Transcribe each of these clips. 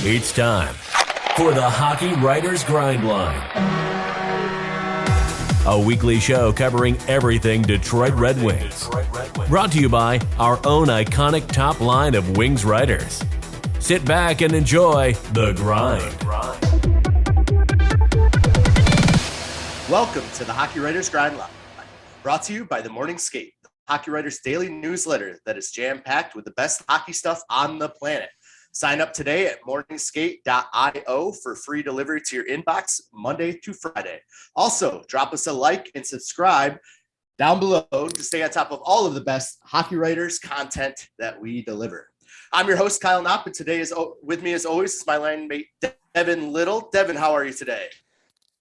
It's time for the Hockey Writers Grindline, a weekly show covering everything Detroit Red Wings. Brought to you by our own iconic top line of Wings writers. Sit back and enjoy The Grind. Welcome to the Hockey Writers Grindline, brought to you by The Morning Skate, the Hockey Writers daily newsletter that is jam-packed with the best hockey stuff on the planet. Sign up today at morningskate.io for free delivery to your inbox Monday to Friday. Also, drop us a like and subscribe down below to stay on top of all of the best Hockey Writers content that we deliver. I'm your host, Kyle Knopp, and today is with me as always is my line mate, Devin Little. Devin, how are you today?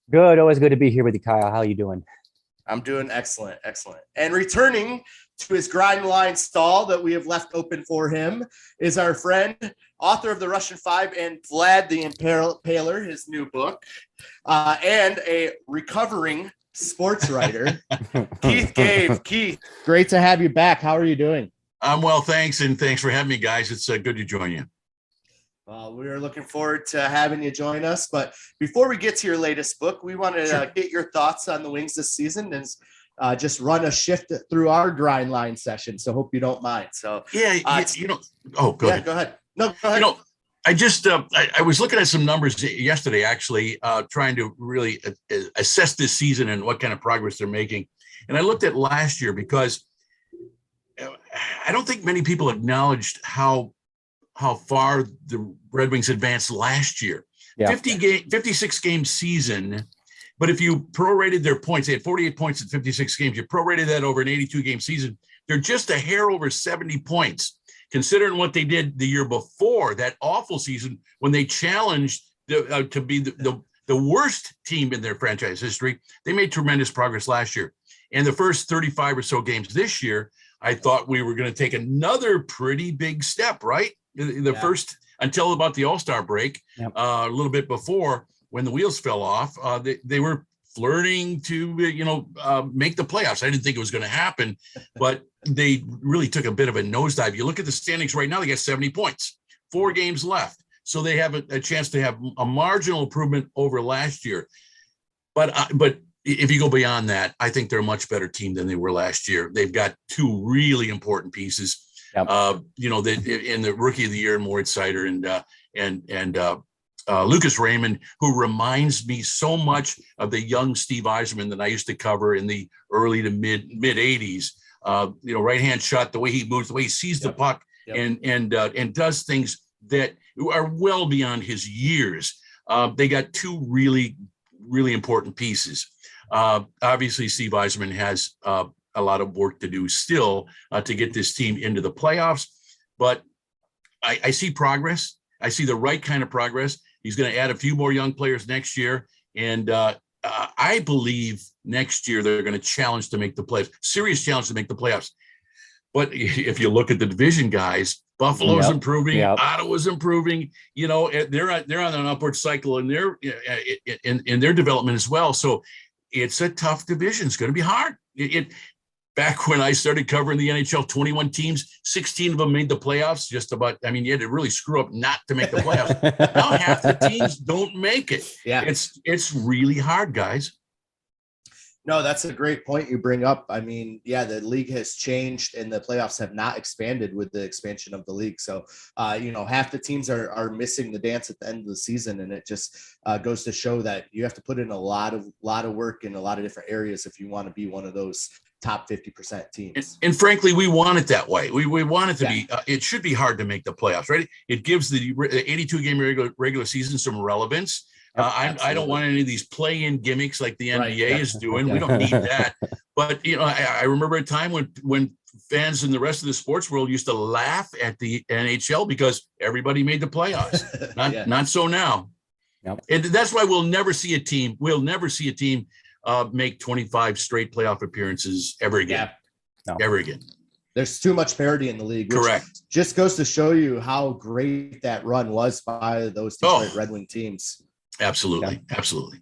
Good. Always good to be here with you, Kyle. How are you doing? I'm doing excellent. And returning to his grind line stall that we have left open for him is our friend, author of The Russian Five and Vlad the Impaler, his new book, and a recovering sports writer, Keith Gave. Keith, great to have you back. How are you doing? I'm well, thanks, and thanks for having me, guys. It's good to join you. We are looking forward to having you join us. But before we get to your latest book, we want to get your thoughts on the Wings this season and just run a shift through our grind line session. So hope you don't mind. So go ahead. Go ahead. No, go ahead. I just I was looking at some numbers yesterday, actually, trying to really assess this season and what kind of progress they're making. And I looked at last year because I don't think many people acknowledged how far the Red Wings advanced last year. 56 game season. But if you prorated their points, they had 48 points in 56 games. You prorated that over an 82 game season. They're just a hair over 70 points, considering what they did the year before, that awful season when they challenged to be the worst team in their franchise history. They made tremendous progress last year. And the first 35 or so games this year, I thought we were going to take another pretty big step, right? The first, until about the All-Star break, a little bit before, when the wheels fell off, they were flirting to, make the playoffs. I didn't think it was going to happen, but they really took a bit of a nosedive. You look at the standings right now, they got 70 points, 4 games left. So they have a chance to have a marginal improvement over last year. But if you go beyond that, I think they're a much better team than they were last year. They've got 2 really important pieces. In the rookie of the year, Moritz Seider and Lucas Raymond, who reminds me so much of the young Steve Yzerplan that I used to cover in the early to mid 80s. Right hand shot, the way he moves, the way he sees the puck, and does things that are well beyond his years. They got 2 really, really important pieces. Obviously, Steve Yzerplan has a lot of work to do still to get this team into the playoffs, but I see progress. I see the right kind of progress. He's going to add a few more young players next year. And I believe next year they're going to challenge to make the playoffs, serious challenge to make the playoffs. But if you look at the division guys, Buffalo's improving, Ottawa's improving, they're on an upward cycle in their development as well. So it's a tough division. It's going to be hard. Back when I started covering the NHL, 21 teams, 16 of them made the playoffs. You had to really screw up not to make the playoffs. Now half the teams don't make it. Yeah, it's really hard, guys. No, that's a great point you bring up. The league has changed and the playoffs have not expanded with the expansion of the league. So, half the teams are missing the dance at the end of the season. And it just goes to show that you have to put in a lot of work in a lot of different areas if you want to be one of those top 50% teams. And frankly, we want it that way. We want it to be, it should be hard to make the playoffs, right? It gives the 82 game regular season some relevance. I don't want any of these play-in gimmicks like the NBA is doing. We don't need that. But, I remember a time when fans in the rest of the sports world used to laugh at the NHL because everybody made the playoffs. Not so now. Yep. And that's why we'll never see a team make 25 straight playoff appearances ever again. Ever again. There's too much parity in the league. Correct. Just goes to show you how great that run was by those Detroit Red Wing teams. Absolutely. Absolutely.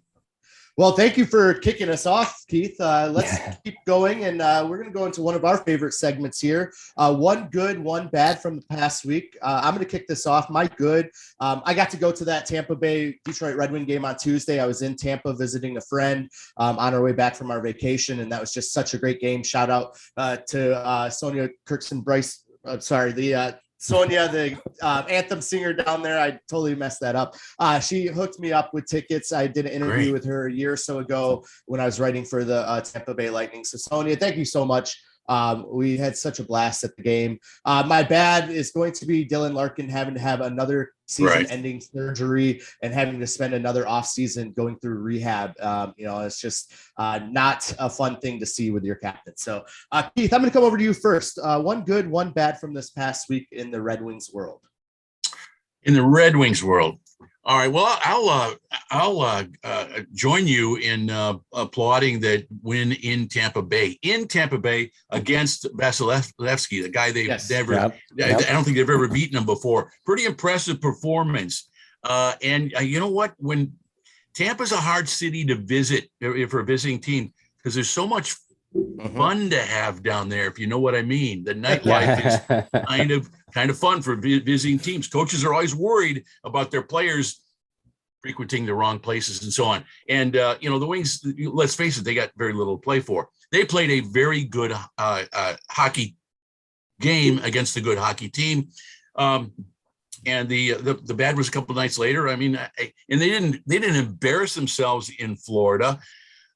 Well, thank you for kicking us off, Keith. Let's keep going, and we're going to go into one of our favorite segments here. One good, one bad from the past week. I'm going to kick this off. My good, I got to go to that Tampa Bay Detroit Red Wing game on Tuesday. I was in Tampa visiting a friend on our way back from our vacation, and that was just such a great game. Shout out to Sonia Kirkson Bryce. Sonia, the anthem singer down there. I totally messed that up. She hooked me up with tickets. I did an interview with her a year or so ago when I was writing for the Tampa Bay Lightning. So Sonia, thank you so much. We had such a blast at the game. My bad is going to be Dylan Larkin having to have another season-ending surgery and having to spend another offseason going through rehab. It's just not a fun thing to see with your captain. So, Keith, I'm going to come over to you first. One good, one bad from this past week in the Red Wings world. In the Red Wings world. All right. Well, I'll join you in applauding that win in Tampa Bay. In Tampa Bay against Vasilevsky, the guy they've never. I don't think they've ever beaten him before. Pretty impressive performance. And you know what? When Tampa's a hard city to visit for a visiting team because there's so much fun to have down there, if you know what I mean. The nightlife is kind of fun for visiting teams. Coaches are always worried about their players frequenting the wrong places and so on. And, the Wings, let's face it, they got very little to play for. They played a very good hockey game against a good hockey team. And the bad was a couple of nights later. I mean, and they didn't embarrass themselves in Florida.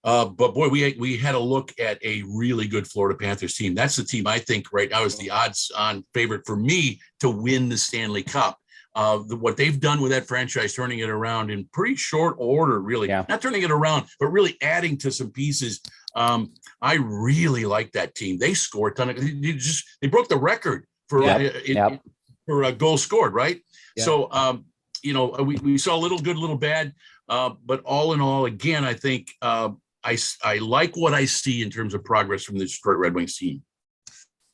But boy, we had a look at a really good Florida Panthers team. That's the team I think right now is the odds-on favorite for me to win the Stanley Cup. What they've done with that franchise, turning it around in pretty short order, really. Not turning it around, but really adding to some pieces. I really like that team. They scored a ton of. They broke the record for goals scored, right? Yeah. So we saw a little good, little bad, but all in all, again, I think. I like what I see in terms of progress from the Detroit Red Wings team.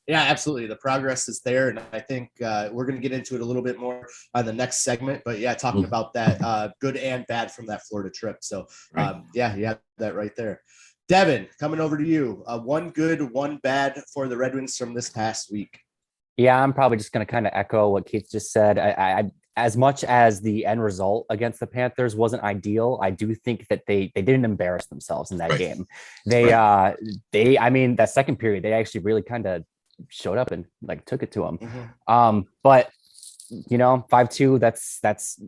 Yeah, absolutely. The progress is there. And I think we're going to get into it a little bit more on the next segment. But talking about that good and bad from that Florida trip. So you have that right there. Devin, coming over to you. One good, one bad for the Red Wings from this past week. Yeah, I'm probably just going to kind of echo what Keith just said. I as much as the end result against the Panthers wasn't ideal, I do think that they didn't embarrass themselves in that game. I mean, that second period, they actually really kind of showed up and took it to them. But 5-2, that's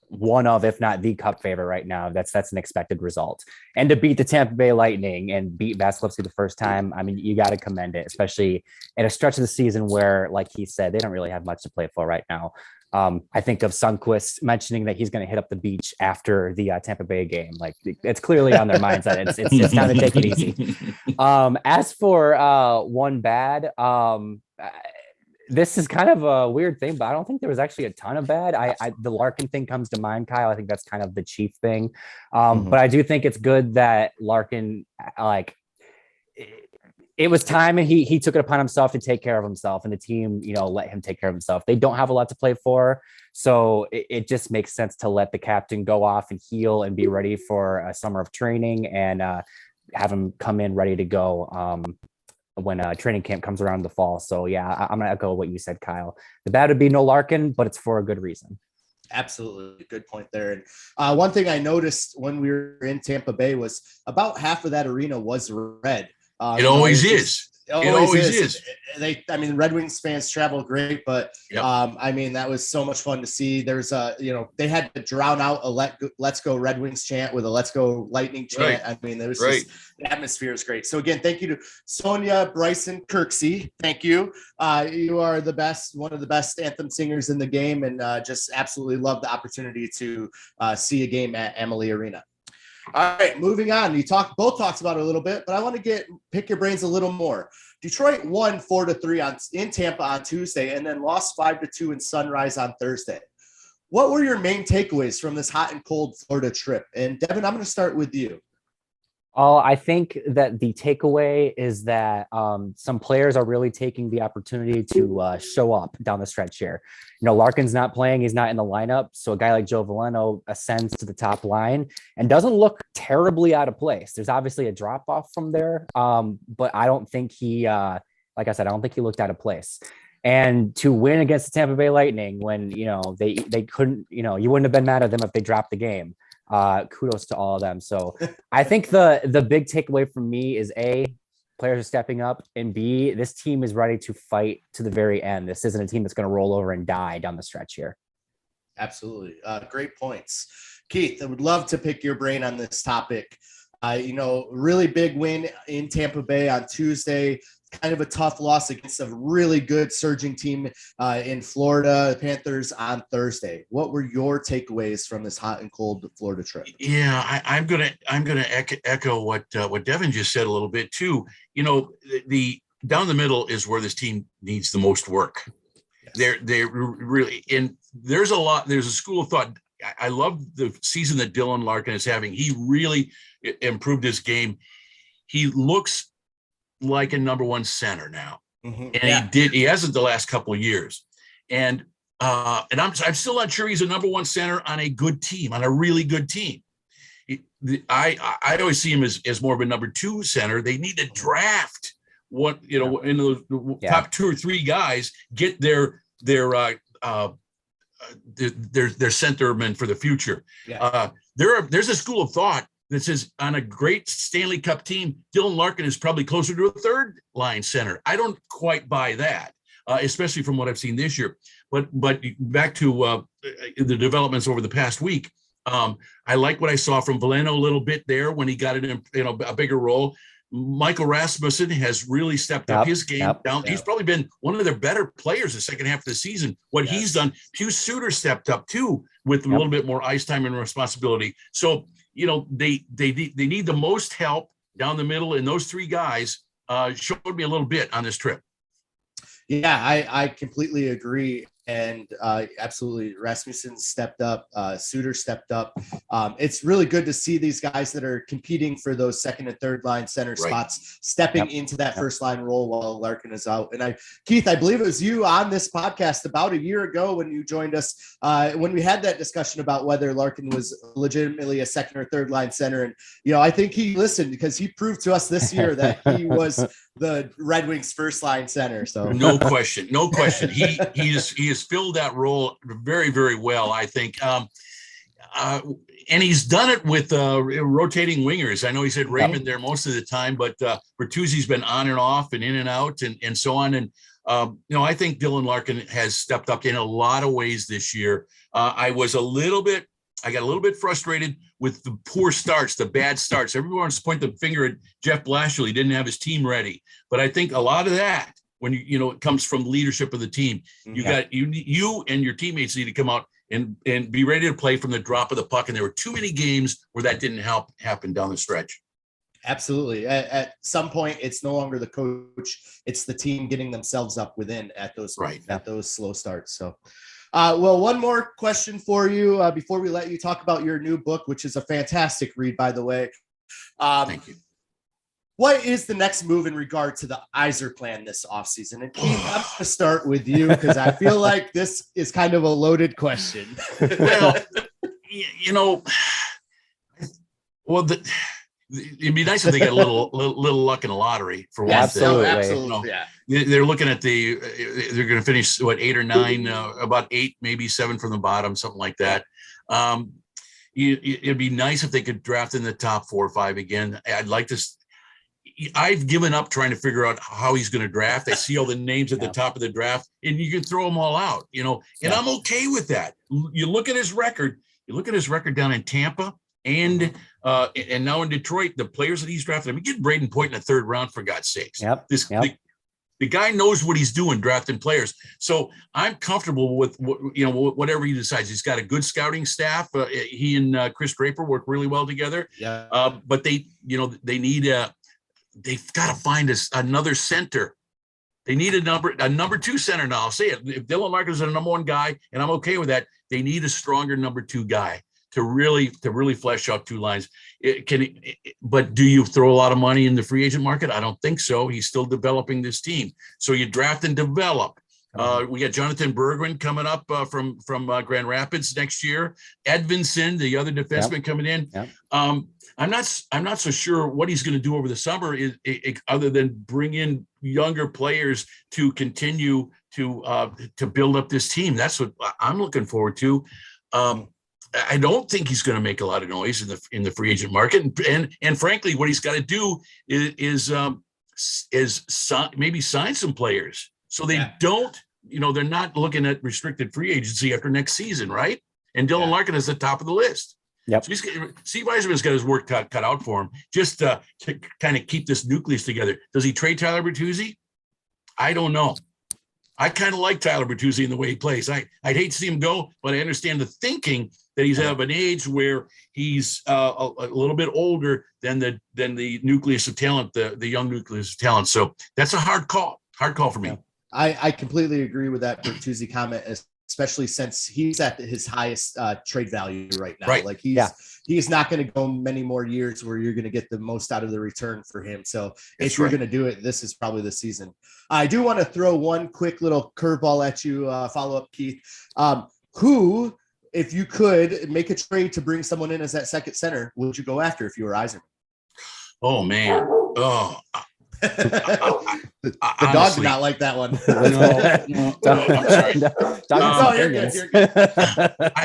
one of, if not the cup favorite right now. That's an expected result. And to beat the Tampa Bay Lightning and beat Vasilevsky the first time, I mean, you got to commend it, especially in a stretch of the season where, like he said, they don't really have much to play for right now. I think of Sundqvist mentioning that he's going to hit up the beach after the Tampa Bay game. It's clearly on their minds that it's time to take it easy. As for one bad, this is kind of a weird thing, but I don't think there was actually a ton of bad. The Larkin thing comes to mind, Kyle. I think that's kind of the chief thing. But I do think it's good that Larkin, it was time and he took it upon himself to take care of himself, and the team, let him take care of himself. They don't have a lot to play for. So it just makes sense to let the captain go off and heal and be ready for a summer of training and have him come in ready to go when training camp comes around in the fall. So I'm going to echo what you said, Kyle. The bad would be no Larkin, but it's for a good reason. Absolutely. Good point there. And one thing I noticed when we were in Tampa Bay was about half of that arena was red. It always is. It always is. Red Wings fans travel great, but that was so much fun to see. There's they had to drown out a Let's Go Red Wings chant with a Let's Go Lightning chant. Right. There was just, the atmosphere is great. So again, thank you to Sonia Bryson Kirksey. Thank you. You are the best, one of the best anthem singers in the game, and just absolutely love the opportunity to see a game at Amalie Arena. All right, moving on. You both talked about it a little bit, but I want to pick your brains a little more. Detroit won 4-3 in Tampa on Tuesday, and then lost 5-2 in Sunrise on Thursday. What were your main takeaways from this hot and cold Florida trip? And Devin, I'm going to start with you. I think that the takeaway is that some players are really taking the opportunity to show up down the stretch here. You know, Larkin's not playing; he's not in the lineup, so a guy like Joe Veleno ascends to the top line and doesn't look terribly out of place. There's obviously a drop off from there, but I don't think he, like I said, I don't think he looked out of place. And to win against the Tampa Bay Lightning when they couldn't, you wouldn't have been mad at them if they dropped the game. Kudos to all of them. So I think the big takeaway from me is A, players are stepping up, and B, this team is ready to fight to the very end. This isn't a team that's going to roll over and die down the stretch here. Absolutely. Great points. Keith, I would love to pick your brain on this topic. Really big win in Tampa Bay on Tuesday. Kind of a tough loss against a really good surging team in Florida, the Panthers on Thursday. What were your takeaways from this hot and cold Florida trip? Yeah, I'm gonna echo what Devin just said a little bit too. The down the middle is where this team needs the most work. Yes. They're really, and there's a school of thought. I love the season that Dylan Larkin is having. He really improved his game. He looks like a number one center now. Mm-hmm. And he hasn't the last couple of years. And I'm still not sure he's a number one center on a good team, on a really good team. I always see him as more of a number two center. They need to draft in the top two or three guys, get their centermen for the future. Yeah. There's a school of thought that says on a great Stanley Cup team, Dylan Larkin is probably closer to a third line center. I don't quite buy that, especially from what I've seen this year. But back to the developments over the past week, I like what I saw from Veleno a little bit there when he got it in a bigger role. Michael Rasmussen has really stepped up his game down. He's probably been one of their better players the second half of the season. What he's done, Pius Suter stepped up too with a little bit more ice time and responsibility. So, they need the most help down the middle, and those three guys showed me a little bit on this trip. Yeah, I completely agree. And absolutely, Rasmussen stepped up. Suter stepped up. It's really good to see these guys that are competing for those second and third line center spots stepping into that first line role while Larkin is out. And Keith, I believe it was you on this podcast about a year ago when you joined us when we had that discussion about whether Larkin was legitimately a second or third line center. And I think he listened because he proved to us this year that he was the Red Wings first line center. So no question. He has filled that role very, very well, I think. And he's done it with rotating wingers. I know he's had Raymond there most of the time, but Bertuzzi's been on and off and in and out and so on. And, I think Dylan Larkin has stepped up in a lot of ways this year. I got a little bit frustrated with the poor starts, the bad starts. Everyone wants to point the finger at Jeff Blashill. He didn't have his team ready. But I think a lot of that, when it comes from leadership of the team, you and your teammates need to come out and be ready to play from the drop of the puck. And there were too many games where that didn't happen down the stretch. Absolutely. At some point, it's no longer the coach; it's the team getting themselves up within at those slow starts. So. Well, one more question for you before we let you talk about your new book, which is a fantastic read, by the way. Thank you. What is the next move in regard to the Yzerplan this offseason? And Keith, I'm going to start with you because I feel like this is kind of a loaded question. Well, it'd be nice if they get a little luck in the lottery for one absolutely. thing. Absolutely. Yeah. They're looking at they're going to finish 8 or 9, about 8, maybe 7 from the bottom, something like that. It'd be nice if they could draft in the top 4 or 5 again. I've given up trying to figure out how he's going to draft. I see all the names at the top of the draft, and you can throw them all out, and I'm okay with that. You look at his record. You look at his record down in Tampa and now in Detroit, the players that he's drafted. I mean, get Braden Point in the 3rd round, for God's sakes. The guy knows what he's doing drafting players. So I'm comfortable with whatever he decides. He's got a good scouting staff. He and Chris Draper work really well together. Yeah. But they need they've got to find another center. They need a number 2 center now. I'll say it. If Dylan Larkin is a number 1 guy, and I'm okay with that, they need a stronger number 2 guy really flesh out two lines. But do you throw a lot of money in the free agent market? I don't think so. He's still developing this team. So you draft and develop. We got Jonathan Bergman coming up from Grand Rapids next year. Edvinson, the other defenseman, coming in. Yep. I'm not so sure what he's going to do over the summer other than bring in younger players to continue to build up this team. That's what I'm looking forward to. I don't think he's going to make a lot of noise in the free agent market, and frankly, what he's got to do is maybe sign some players so they don't. They're not looking at restricted free agency after next season, right? And Dylan Larkin is at the top of the list. Yep. So Steve Yzerman's got his work cut out for him, just to kind of keep this nucleus together. Does he trade Tyler Bertuzzi? I don't know. I kind of like Tyler Bertuzzi in the way he plays. I'd hate to see him go, but I understand the thinking that he's of an age where he's a little bit older than the nucleus of talent, the young nucleus of talent. So that's a hard call for me. I completely agree with that Bertuzzi comment, especially since he's at his highest trade value right now. Right. Like he's not going to go many more years where you're going to get the most out of the return for him. So if you're going to do it, this is probably the season. I do want to throw one quick little curveball at you, follow up, Keith. Who, if you could make a trade to bring someone in as that second center, would you go after if you were Yzerman? Oh, man. Oh, the dog did not like that one. I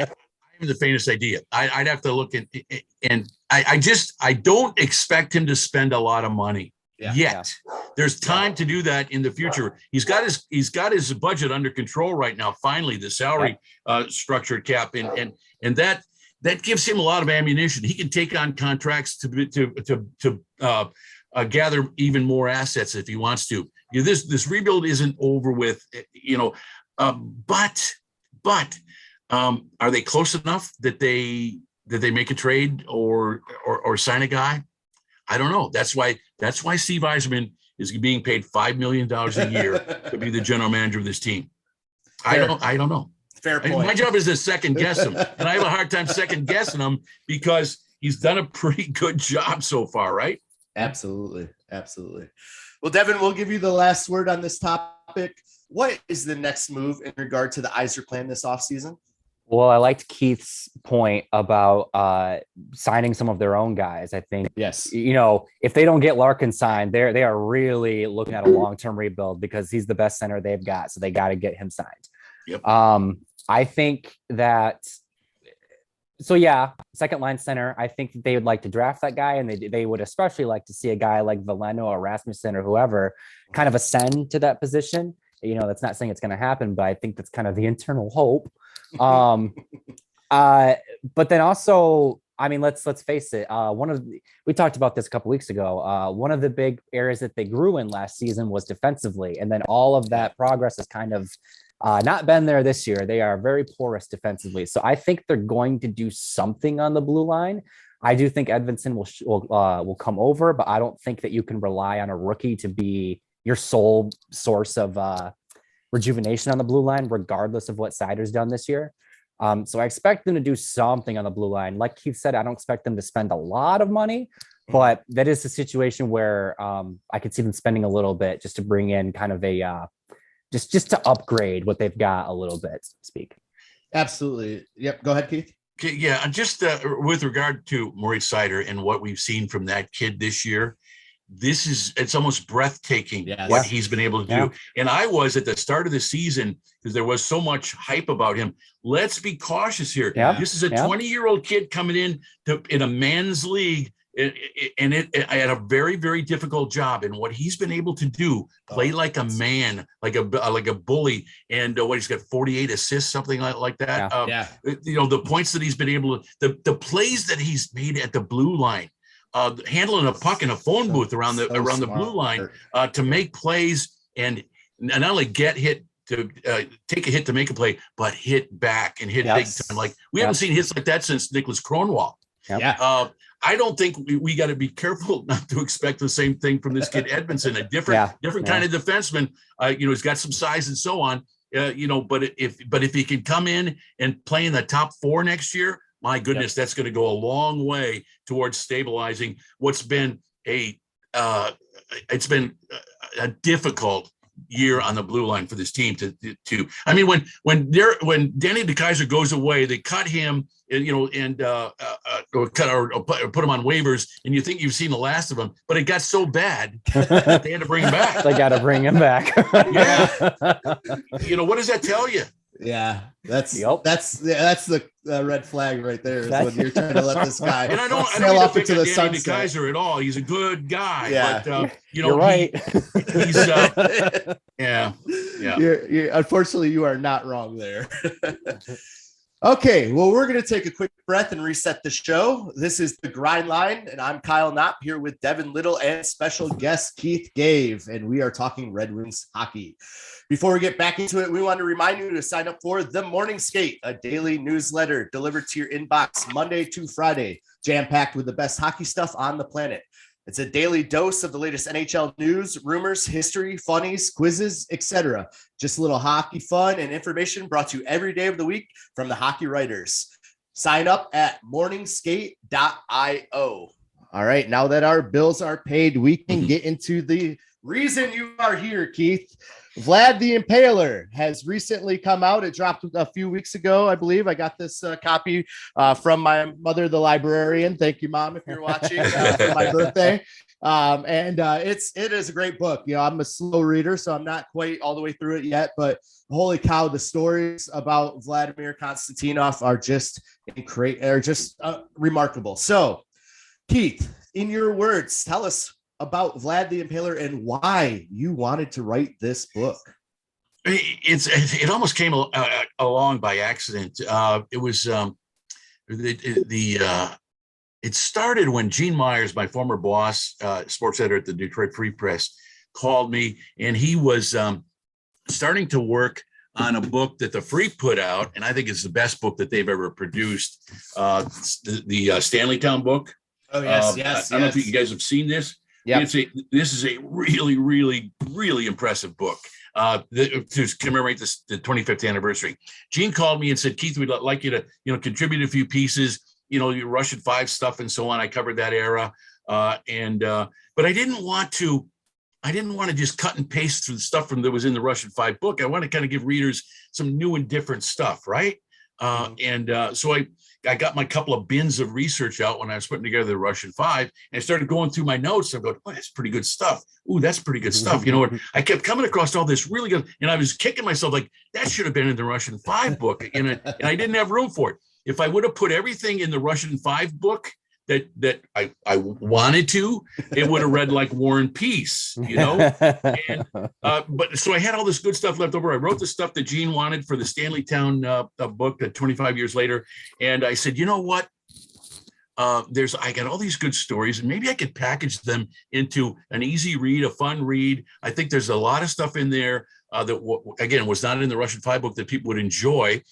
have the faintest idea. I'd have to look at, and I don't expect him to spend a lot of money yet. There's time to do that in the future. He's got his budget under control right now. Finally, the salary structured cap, and that gives him a lot of ammunition. He can take on contracts to gather even more assets if he wants to. This rebuild isn't over with, but are they close enough that they make a trade or sign a guy? I don't know. That's why Steve Yzerman is being paid $5 million a year to be the general manager of this team. I don't know. Fair point. My job is to second guess him, and I have a hard time second guessing him because he's done a pretty good job so far, right? Absolutely. Well, Devin, we'll give you the last word on this topic. What is the next move in regard to the Yzerplan this offseason? Well, I liked Keith's point about signing some of their own guys. I think, yes, if they don't get Larkin signed, they are really looking at a long-term rebuild because he's the best center they've got. So they got to get him signed. Yep. I think that. So yeah, second line center. I think that they would like to draft that guy, and they would especially like to see a guy like Veleno or Rasmussen or whoever kind of ascend to that position. That's not saying it's going to happen, but I think that's kind of the internal hope. But then also, I mean, let's face it. We talked about this a couple weeks ago. One of the big areas that they grew in last season was defensively, and then all of that progress has kind of not been there this year. They are very porous defensively. So I think they're going to do something on the blue line. I do think Edvinson will come over, but I don't think that you can rely on a rookie to be your sole source of rejuvenation on the blue line, regardless of what Seider's done this year. So I expect them to do something on the blue line. Like Keith said, I don't expect them to spend a lot of money, but that is a situation where I could see them spending a little bit just to bring in kind of a just to upgrade what they've got a little bit, so to speak. Absolutely. Yep. Go ahead, Keith. Okay, yeah, just with regard to Moritz Seider and what we've seen from that kid this year, it's almost breathtaking what he's been able to do. And I was at the start of the season, because there was so much hype about him. Let's be cautious here. This is a 20-year-old kid coming in a men's league, and it had a very, very difficult job. And what he's been able to do, play like a man, like a bully, and he's got 48 assists, something like that. The points that he's been able to, the plays that he's made at the blue line. Handling a puck in a phone booth around the blue line to make plays and not only get hit to take a hit to make a play, but hit back and hit big time. Like we haven't seen hits like that since Nicholas Kronwall. I don't think we got to be careful not to expect the same thing from this kid Edvinson, a different kind of defenseman. He's got some size and so on. But if he can come in and play in the top 4 next year, my goodness, that's going to go a long way towards stabilizing what's been a difficult year on the blue line for this team to I mean, when Danny DeKeyser goes away, they cut him, and or put him on waivers, and you think you've seen the last of him, but it got so bad that they had to bring him back. They got to bring him back. Yeah. What does that tell you? Yeah, that's the red flag right there. Is when you're trying to let this guy and I don't sail off into the Danny sunset. DeKeyser at all. He's a good guy. Yeah. But, you're right. He's yeah. You're, unfortunately, you are not wrong there. Okay, well, we're going to take a quick breath and reset the show. This is the Grind Line, and I'm Kyle Knopp here with Devin Little and special guest Keith Gave, and we are talking Red Wings hockey. Before we get back into it, we want to remind you to sign up for The Morning Skate, a daily newsletter delivered to your inbox Monday to Friday, jam-packed with the best hockey stuff on the planet. It's a daily dose of the latest NHL news, rumors, history, funnies, quizzes, etc. Just a little hockey fun and information brought to you every day of the week from the Hockey Writers. Sign up at morningskate.io. All right, now that our bills are paid, we can get into the reason you are here, Keith. Vlad the Impaler has recently come out. It dropped a few weeks ago, I believe. I got this copy from my mother, the librarian. Thank you, Mom, if you're watching for my birthday. It is a great book. I'm a slow reader, so I'm not quite all the way through it yet. But holy cow, the stories about Vladimir Konstantinov are just remarkable. So, Keith, in your words, tell us about Vlad the Impaler and why you wanted to write this book. It almost came along by accident. It started when Gene Myers, my former boss, sports editor at the Detroit Free Press, called me, and he was starting to work on a book that the Free put out, and I think it's the best book that they've ever produced. The Stanley Town book. Oh yes. I don't know if you guys have seen this. Yeah, this is a really, really, really impressive book to commemorate the 25th anniversary. Gene called me and said, Keith, we'd like you to, contribute a few pieces, your Russian 5 stuff and so on. I covered that era. But I didn't want to just cut and paste through the stuff that was in the Russian 5 book. I want to kind of give readers some new and different stuff. Right. So I got my couple of bins of research out when I was putting together the Russian 5, and I started going through my notes. I'm going, oh, that's pretty good stuff. Ooh, that's pretty good stuff. You know what? I kept coming across all this really good, and I was kicking myself like that should have been in the Russian 5 book, and I didn't have room for it. If I would have put everything in the Russian 5 book that I wanted to, it would have read like War and Peace, And, but so I had all this good stuff left over. I wrote the stuff that Gene wanted for the Stanley Town book 25 years later. And I said, you know what? I got all these good stories, and maybe I could package them into an easy read, a fun read. I think there's a lot of stuff in there that, again, was not in the Russian 5 book that people would enjoy.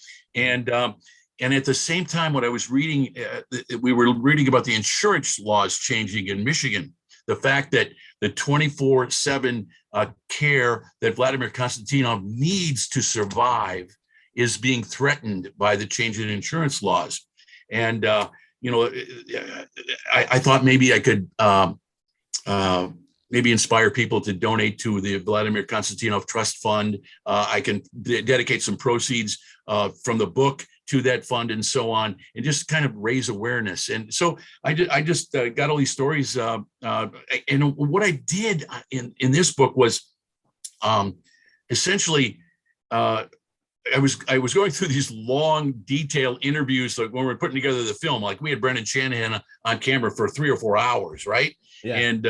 And at the same time, what I was reading, we were reading about the insurance laws changing in Michigan, the fact that the 24/7 care that Vladimir Konstantinov needs to survive is being threatened by the change in insurance laws. And, I thought maybe I could maybe inspire people to donate to the Vladimir Konstantinov Trust Fund. I can dedicate some proceeds from the book to that fund and so on, and just kind of raise awareness. And so I just got all these stories. And what I did in this book was essentially, I was going through these long, detailed interviews. Like when we were putting together the film, like we had Brendan Shanahan on camera for 3 or 4 hours, right? Yeah. And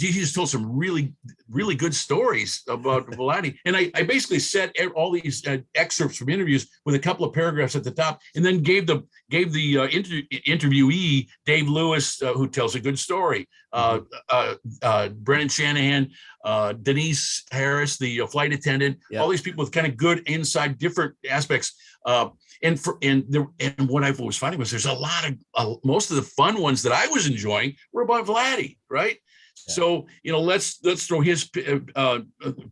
he just told some really, really good stories about Vladi. And I basically set all these excerpts from interviews with a couple of paragraphs at the top, and then gave the interviewee, Dave Lewis, who tells a good story, Brendan Shanahan, Denise Harris, the flight attendant, all these people with kind of good inside different aspects. And what I was finding was there's a lot of most of the fun ones that I was enjoying were about Vladdy, right? Yeah. So let's throw his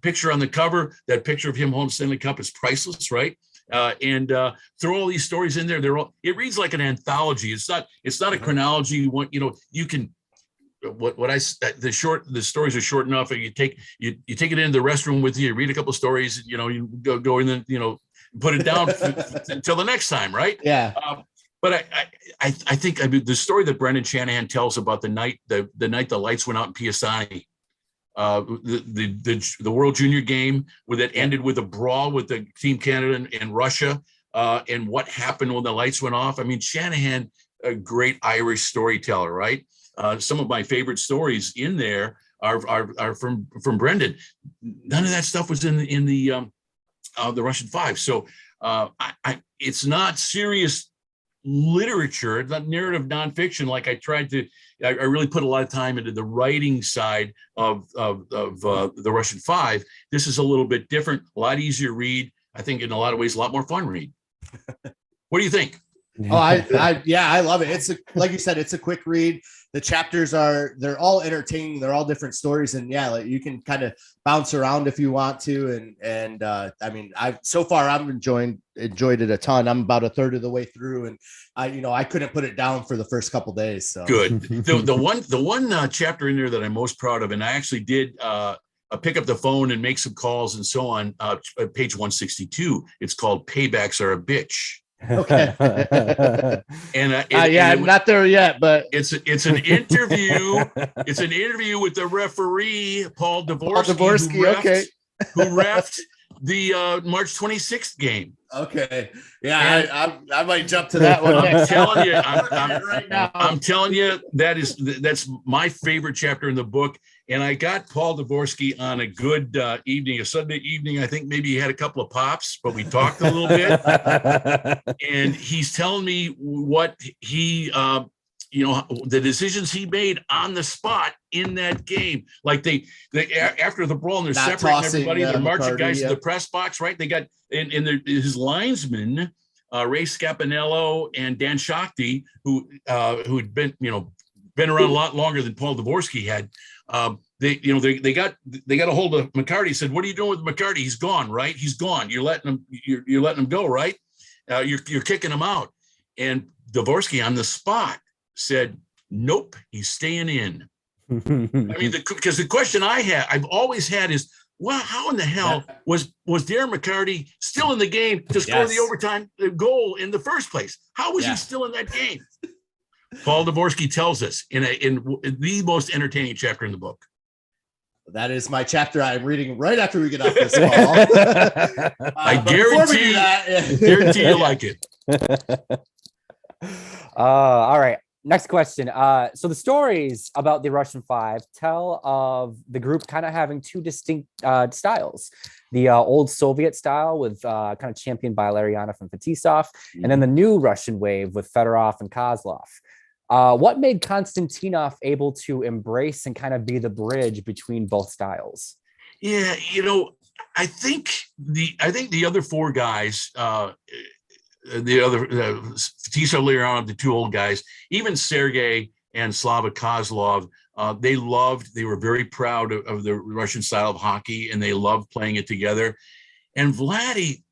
picture on the cover. That picture of him holding Stanley Cup is priceless, right? and throw all these stories in there. It reads like an anthology. It's not a chronology. You can. The stories are short enough, and you take it into the restroom with you read a couple of stories, you go and then put it down until the next time, right? Yeah. But I think the story that Brendan Shanahan tells about the night the lights went out in Piassani, the World Junior game where that ended with a brawl with the Team Canada and Russia, and what happened when the lights went off. I mean, Shanahan, a great Irish storyteller, right? Some of my favorite stories in there are from Brendan. None of that stuff was in the Russian Five. So it's not serious literature. It's not narrative nonfiction. Like I really put a lot of time into the writing side of the Russian Five. This is a little bit different, a lot easier read. I think in a lot of ways, a lot more fun read. What do you think? Oh, I love it. It's like you said, it's a quick read. The chapters they're all entertaining. They're all different stories. And like you can kind of bounce around if you want to. And I mean, I've enjoyed it a ton. I'm about a third of the way through, and I couldn't put it down for the first couple days. So good. The one chapter in there that I'm most proud of, and I actually did pick up the phone and make some calls and so on. Page 162. It's called "Paybacks Are a Bitch." Okay. and I'm not there yet, but it's an interview. It's an interview with the referee Paul Dvorsky, who refed the March 26th game. Okay, yeah, I might jump to that one. I'm telling you, I'm telling you, that's my favorite chapter in the book. And I got Paul Dvorsky on a good evening, a Sunday evening. I think maybe he had a couple of pops, but we talked a little bit. And he's telling me what he, the decisions he made on the spot in that game. Like they after the brawl, and they're separating everybody. They're marching guys to the press box, right? They got his linesmen, Ray Scapinello and Dan Shakti, who had been around a lot longer than Paul Dvorsky had. They got a hold of McCarty. Said, "What are you doing with McCarty? He's gone, right? He's gone. You're letting him go, right? You're kicking him out." And Dvorsky on the spot said, "Nope, he's staying in." I mean, because the question I've always had is, well, how in the hell was Darren McCarty still in the game to score the overtime goal in the first place? How was he still in that game? Paul Dvorsky tells us in the most entertaining chapter in the book. That is my chapter I'm reading right after we get off this call. I guarantee you like it. All right. Next question. So the stories about the Russian Five tell of the group kind of having two distinct styles. The old Soviet style with kind of championed by Larionov and Fetisov, and then the new Russian wave with Fedorov and Kozlov. What made Konstantinov able to embrace and kind of be the bridge between both styles? Yeah, I think the other four guys, the other Fetisov, Larionov, the two old guys, even Sergei and Slava Kozlov, they were very proud of the Russian style of hockey, and they loved playing it together. And Vladdy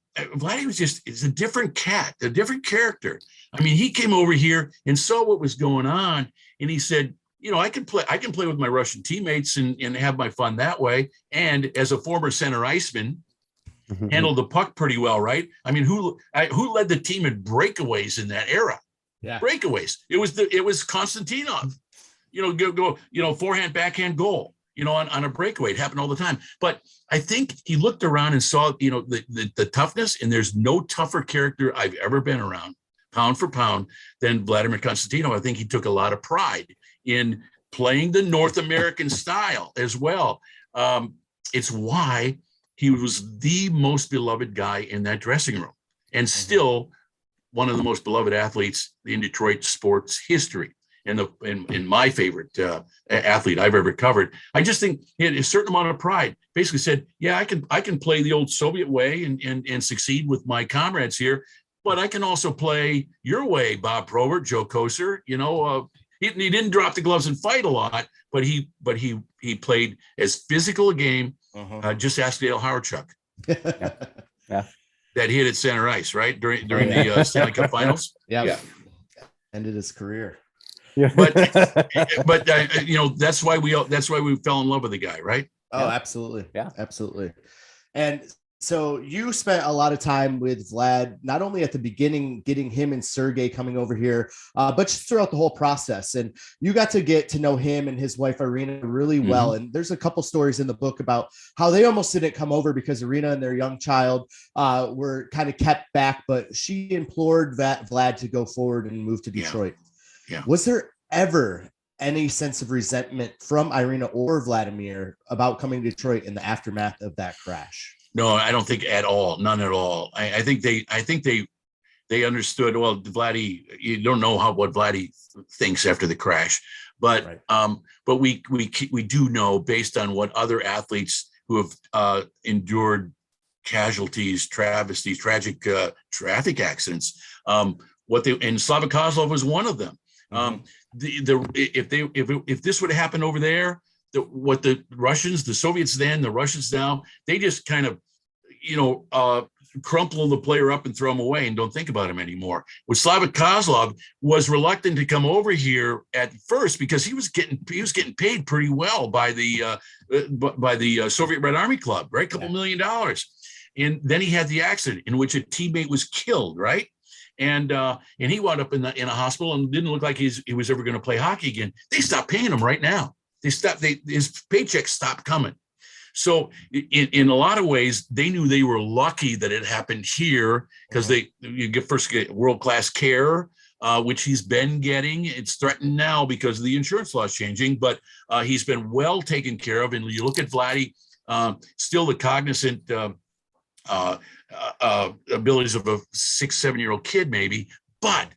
is a different cat, a different character. I mean, he came over here and saw what was going on, and he said, I can play with my Russian teammates and have my fun that way. And as a former center iceman, handled the puck pretty well, right? I mean, who led the team in breakaways in that era? Yeah, breakaways. It was Konstantinov. Go forehand, backhand goal. On a breakaway. It happened all the time. But I think he looked around and saw, the toughness, and there's no tougher character I've ever been around, pound for pound, than Vladimir Konstantinov. I think he took a lot of pride in playing the North American style as well. It's why he was the most beloved guy in that dressing room, and still one of the most beloved athletes in Detroit sports history. And in my favorite athlete I've ever covered. I just think he had a certain amount of pride. Basically said, "Yeah, I can play the old Soviet way and succeed with my comrades here, but I can also play your way, Bob Probert, Joe Kocur." He didn't drop the gloves and fight a lot, but he played as physical a game. Just ask Dale Howardchuk. Yeah. that hit at center ice, right? During the Stanley Cup Finals. Yeah. Ended his career. But that's why we fell in love with the guy, right? Oh, absolutely. Yeah, absolutely. And so you spent a lot of time with Vlad, not only at the beginning, getting him and Sergey coming over here, but just throughout the whole process. And you got to get to know him and his wife, Irina, really well. And there's a couple stories in the book about how they almost didn't come over because Irina and their young child were kind of kept back, but she implored Vlad to go forward and move to Detroit. Yeah. Was there ever any sense of resentment from Irina or Vladimir about coming to Detroit in the aftermath of that crash? No, I don't think at all. None at all. I think they understood. Well, Vladdy, you don't know what Vladdy thinks after the crash, but but we do know, based on what other athletes who have endured casualties, travesties, tragic traffic accidents, and Slava Kozlov was one of them. If this would have happened over there, what the Russians, the Soviets then, the Russians now, they just kind of, crumple the player up and throw him away and don't think about him anymore. With Slava Kozlov was reluctant to come over here at first because he was getting paid pretty well by the Soviet Red Army Club, right? $2 million. And then he had the accident in which a teammate was killed, right? And he wound up in a hospital and didn't look like he was ever going to play hockey again. They stopped paying him right now. His paycheck stopped coming. So in a lot of ways, they knew they were lucky that it happened here because you get world-class care, which he's been getting. It's threatened now because of the insurance laws changing, but he's been well taken care of. And you look at Vladdy, still the cognizant abilities of a 6-7-year-old kid, maybe, but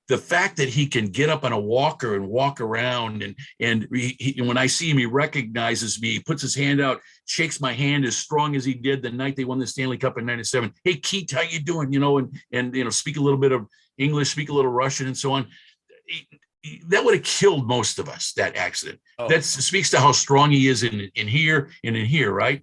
the fact that he can get up on a walker and walk around and when I see him, he recognizes me, he puts his hand out, shakes my hand as strong as he did the night they won the Stanley Cup in '97. Hey, Keith, how you doing? And speak a little bit of English, speak a little Russian and so on. That would have killed most of us, that accident. Oh. That speaks to how strong he is in here and in here, right?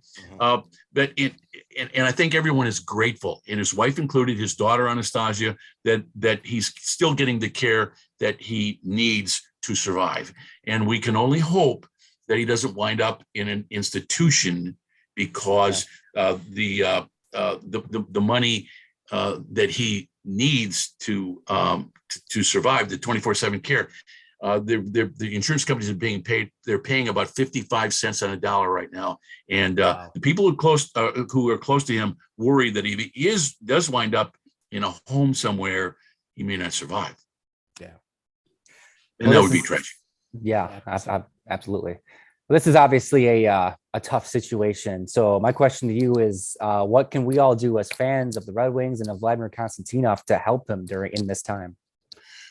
And I think everyone is grateful, and his wife included, his daughter Anastasia, that he's still getting the care that he needs to survive. And we can only hope that he doesn't wind up in an institution because the money that he needs to survive the 24/7 care. The insurance companies are being paid. They're paying about 55 cents on a dollar right now, and the people who are close to him worry that if he does wind up in a home somewhere, he may not survive. Yeah, and that would be tragic. Yeah, absolutely. Well, this is obviously a tough situation. So my question to you is, what can we all do as fans of the Red Wings and of Vladimir Konstantinov to help him in this time?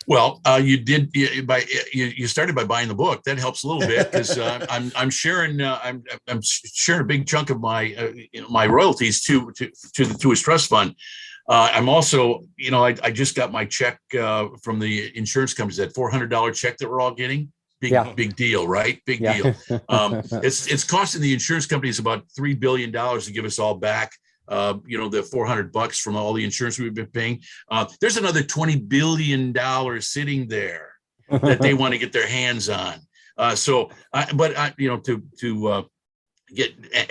Well, you started by buying the book. That helps a little bit because I'm sharing I'm sharing a big chunk of my royalties to his trust fund. I'm also, I just got my check from the insurance companies, that $400 check that we're all getting. Big deal, right? Big deal. It's costing the insurance companies about $3 billion to give us all back. The $400 from all the insurance we've been paying. There's another $20 billion sitting there that they want to get their hands on. To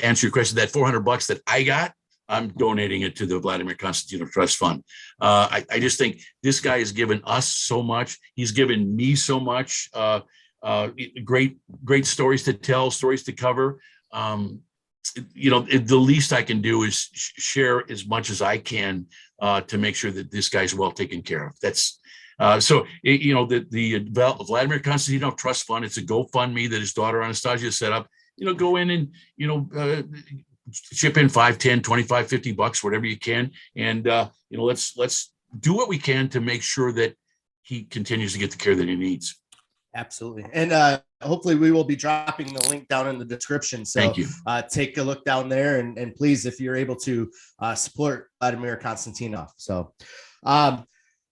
answer your question, that $400 that I got, I'm donating it to the Vladimir Konstantinov Trust Fund. I just think this guy has given us so much. He's given me so much. Great stories to tell, stories to cover. The least I can do is share as much as I can to make sure that this guy's well taken care of. That's the Vladimir Konstantinov Trust Fund. It's a GoFundMe that his daughter Anastasia set up. Go in and chip in $5, $10, $25, $50, whatever you can, and let's do what we can to make sure that he continues to get the care that he needs. Absolutely. And hopefully we will be dropping the link down in the description. So thank you. Take a look down there and please, if you're able to support Vladimir Konstantinov. So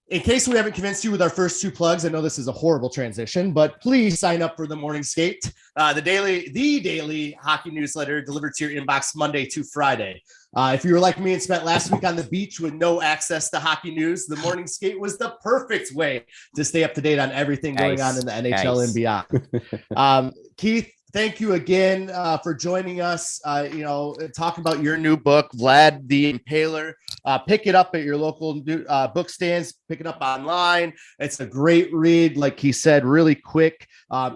In case we haven't convinced you with our first two plugs, I know this is a horrible transition, but please sign up for the Morning Skate, the daily hockey newsletter delivered to your inbox Monday to Friday. If you were like me and spent last week on the beach with no access to hockey news, the Morning Skate was the perfect way to stay up to date on everything going on in the NHL and beyond. Keith, thank you again for joining us, talking about your new book, Vlad the Impaler. Pick it up at your local book stands, pick it up online. It's a great read. Like he said, really quick,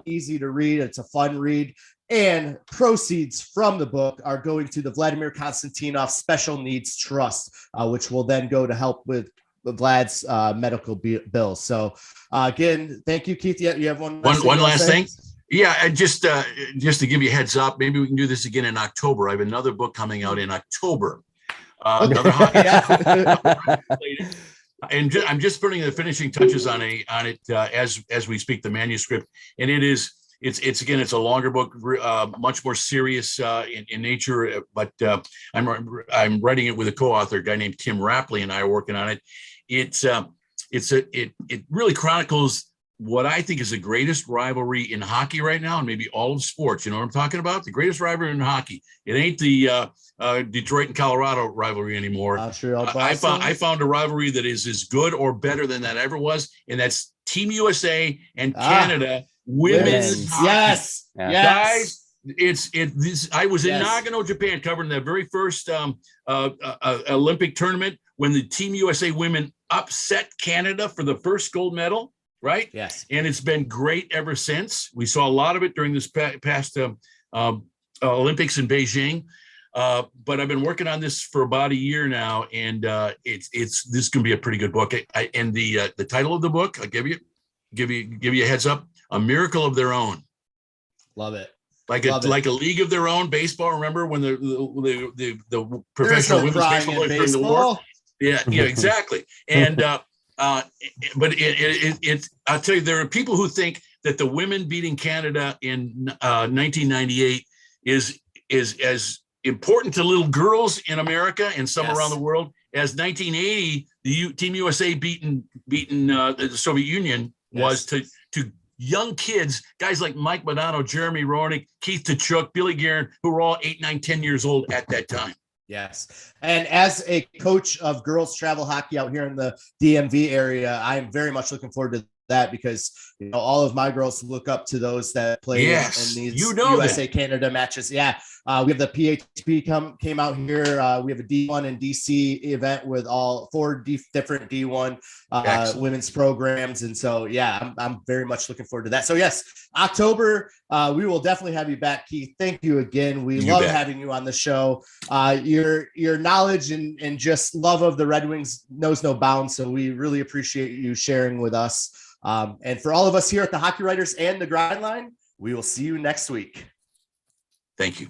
easy to read. It's a fun read. And proceeds from the book are going to the Vladimir Konstantinov Special Needs Trust, which will then go to help with Vlad's medical bills. So again, thank you, Keith. You have one last thing. Yeah, and just to give you a heads up, maybe we can do this again in October. I have another book coming out in October. Another hockey. And I'm just putting the finishing touches on it as we speak, the manuscript, and it's a longer book, much more serious in nature. But I'm writing it with a co-author, a guy named Tim Rapley, and I are working on it. It really chronicles what I think is the greatest rivalry in hockey right now, and maybe all of sports. You know what I'm talking about? The greatest rivalry in hockey. It ain't the Detroit and Colorado rivalry anymore. I found a rivalry that is as good or better than that ever was, and that's Team USA and Canada women's hockey. Yes. Guys, I was in Nagano, Japan, covering the very first Olympic tournament when the Team USA women upset Canada for the first gold medal. Right. Yes. And it's been great ever since. We saw a lot of it during this past Olympics in Beijing. But I've been working on this for about a year now, and this can be a pretty good book. And the title of the book, I'll give you a heads up: A Miracle of Their Own. Love it. Like a league of their own. Baseball. Remember when the professional women's baseball players during the war? Yeah, exactly. And but I'll tell you, there are people who think that the women beating Canada in 1998 is as important to little girls in America and some around the world as 1980, the Team USA beating the Soviet Union was to young kids, guys like Mike Modano, Jeremy Roenick, Keith Tkachuk, Billy Guerin, who were all 8, 9, 10 years old at that time. Yes. And as a coach of girls travel hockey out here in the DMV area, I'm very much looking forward to that because all of my girls look up to those that play in these USA Canada matches. Yeah. We have the PHP came out here. We have a D1 and DC event with all 4 different D1 women's programs. And so, I'm very much looking forward to that. So yes, October, we will definitely have you back, Keith. Thank you again. We love having you on the show. Your knowledge and just love of the Red Wings knows no bounds. So we really appreciate you sharing with us. And for all of us here at the Hockey Writers and the Grind Line, we will see you next week. Thank you.